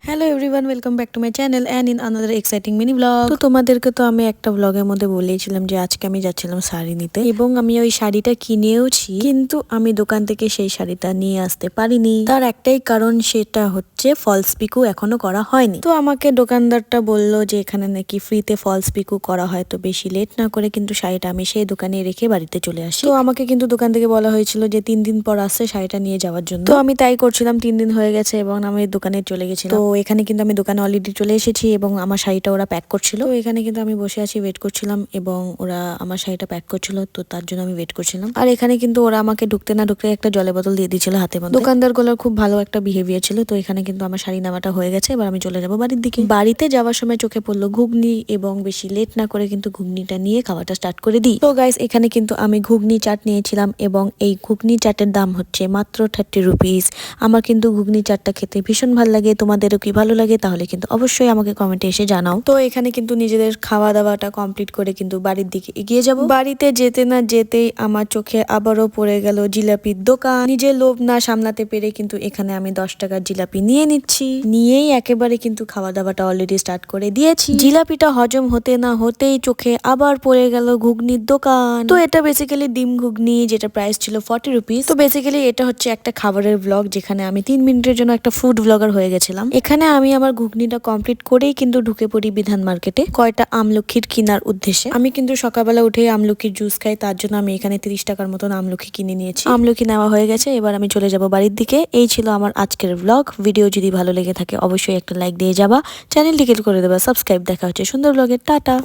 Hello everyone, welcome back to my channel and in another exciting mini blog. তো তোমাদেরকে তো আমি একটা ব্লগের মধ্যে বলেইছিলাম যে আজকে আমি যাচ্ছিলাম শাড়ি নিতে এবং আমি ওই শাড়িটা কিনেওছি, কিন্তু আমি দোকান থেকে সেই শাড়িটা নিয়ে আসতে পারিনি। তার একটাই কারণ, সেটা হচ্ছে ফলস পিকো এখনো করা হয়নি। তো আমাকে দোকানদারটা বলল যে এখানে নাকি ফ্রিতে ফলস পিকো করা হয়, তো বেশি লেট না করে কিন্তু শাড়িটা আমি সেই দোকানে রেখে বাড়িতে চলে আসি। তো আমাকে কিন্তু দোকান থেকে বলা হয়েছিল যে 3 দিন পর আসছে শাড়িটা নিয়ে যাওয়ার জন্য। তো আমি তাই করছিলাম, 3 দিন হয়ে গেছে এবং আমি দোকানে চলে গেছিলাম। তো এখানে কিন্তু আমি দোকানে অলরেডি চলে এসেছি এবং আমার শাড়িটা ওরা প্যাক করছিল। তো এখানে কিন্তু আমি বসে আছি, ওয়েট করছিলাম এবং ওরা আমার শাড়িটা প্যাক করছিল, তো তার জন্য আমি ওয়েট করছিলাম। আর এখানে কিন্তু ওরা আমাকে ঢুকতে না ঢুকতে একটা জলের বোতল দিয়ে দিয়েছিল হাতে মধ্যে। দোকানদার গুলোর খুব ভালো একটা বিহেভিয়ার ছিল। তো এখানে কিন্তু আমার শাড়ি নামাটা হয়ে গেছে, এবার আমি চলে যাবো বাড়ির দিকে। বাড়িতে যাওয়ার সময় চোখে পড়লো ঘুগনি এবং বেশি লেট না করে কিন্তু ঘুগনিটা নিয়ে খাওয়াটা স্টার্ট করে দিই। তো গাইস, এখানে কিন্তু আমি ঘুগনি চাট নিয়েছিলাম এবং এই ঘুগনি চাটের দাম হচ্ছে মাত্র 30 রুপিস। আমার কিন্তু ঘুগনি চাটটা খেতে ভীষণ ভালো লাগে। তোমাদেরও কি ভালো লাগে? তাহলে কিন্তু অবশ্যই আমাকে কমেন্টে এসে জানাও। তো এখানে কিন্তু নিজেদের খাওয়া দাওয়াটা কমপ্লিট করে কিন্তু বাড়ির দিকে এগিয়ে যাব। বাড়িতে যেতে না যেতেই আমার চোখে আবারও পড়ে গেল জিলাপির দোকান। নিজের লোভ না সামলাতে পেরে কিন্তু এখানে আমি 10 টাকার জিলাপি নিয়ে নিচ্ছি। নিয়েই একেবারে কিন্তু খাওয়া দাওয়াটা অলরেডি স্টার্ট করে দিয়েছি। জিলাপিটা হজম হতে না হতেই চোখে আবার পড়ে গেল ঘুগনির দোকান। তো এটা বেসিক্যালি ডিম ঘুগনি, যেটা প্রাইস ছিল 40 রুপিস। তো বেসিক্যালি এটা হচ্ছে একটা খাবারের ব্লগ, যেখানে আমি 3 মিনিটের জন্য একটা ফুড ব্লগার হয়ে গেছিলাম। এখানে আমি আমার ঘুগনিটা কমপ্লিট করেই কিন্তু ঢুকে পড়ি বিধান মার্কেটে কয়টা আমলখির কেনার উদ্দেশ্যে। আমি কিন্তু সকালবেলা উঠে আমলখির জুস খাই, তার জন্য আমি এখানে 30 টাকার মতন আমলখি কিনে নিয়েছি। আমলখি নেওয়া হয়ে গেছে, এবার আমি চলে যাব বাড়ির দিকে। এই ছিল আমার আজকের ব্লগ। ভিডিও যদি ভালো লেগে থাকে অবশ্যই একটা লাইক দিয়ে যাবা, চ্যানেলটি ক্লিক করে দেবা, সাবস্ক্রাইব। দেখা হচ্ছে সুন্দর ব্লগে, টাটা।